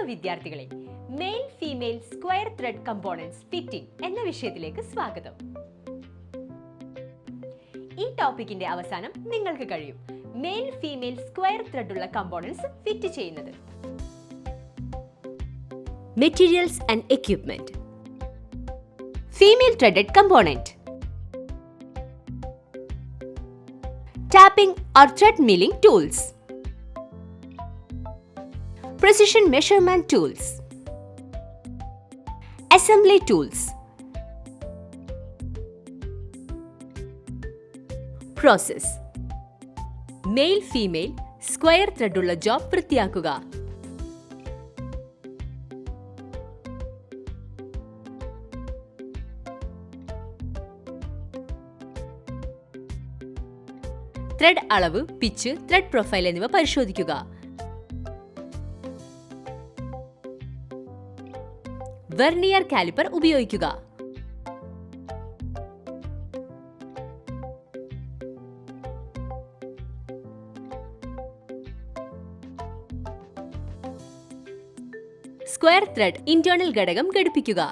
വിദ്യാർത്ഥികളെ, mail female square thread components fitting എന്ന വിഷയത്തിലേക്ക് സ്വാഗതം. ഈ ടോപ്പിക്കിന്റെ അവസാനം നിങ്ങൾക്ക് കഴിയും മെയിൽ ഫീമെയിൽ സ്ക്വയർ ത്രെഡ് ഉള്ള കമ്പോണൻസ് ഫിറ്റ് ചെയ്യുന്നത്. Materials and equipment. Female threaded component. Tapping or thread milling tools. Precision measurement tools. Assembly tools. Process. Male female square thread ഉള്ള ജോബ് വൃത്തിയാക്കുക. ത്രെഡ് അളവ്, പിച്ച്, ത്രെഡ് പ്രൊഫൈൽ എന്നിവ പരിശോധിക്കുക. Vernier calliper ഉപയോഗിക്കുക. Square thread internal ഘടകം ഘടിപ്പിക്കുക.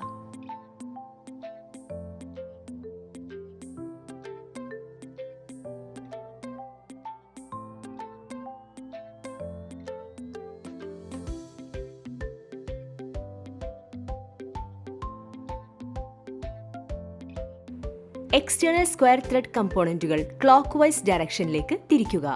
External square thread കമ്പോണന്റുകൾ clockwise ഡയറക്ഷനിലേക്ക് തിരിക്കുക.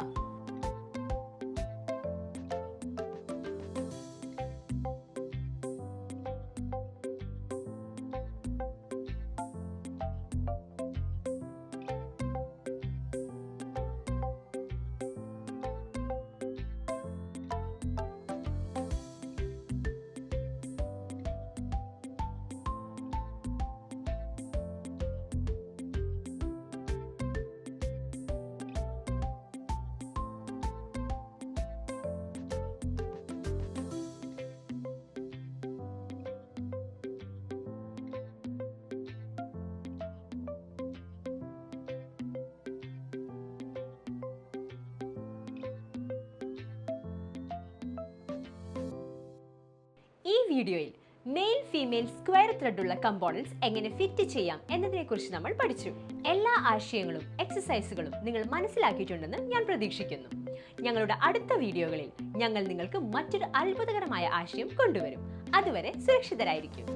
ഈ വീഡിയോയിൽ മെയിൽ ഫീമെയിൽ സ്ക്വയർ ത്രെഡ് ഉള്ള കമ്പോണൻസ് എങ്ങനെ ഫിറ്റ് ചെയ്യാം എന്നതിനെക്കുറിച്ച് നമ്മൾ പഠിച്ചു. എല്ലാ ആശയങ്ങളും എക്സസൈസുകളും നിങ്ങൾ മനസ്സിലാക്കിയിട്ടുണ്ടെന്ന് ഞാൻ പ്രതീക്ഷിക്കുന്നു. ഞങ്ങളുടെ അടുത്ത വീഡിയോകളിൽ ഞങ്ങൾ നിങ്ങൾക്ക് മറ്റൊരു അത്ഭുതകരമായ ആശയം കൊണ്ടുവരും. അതുവരെ സുരക്ഷിതരായിരിക്കും.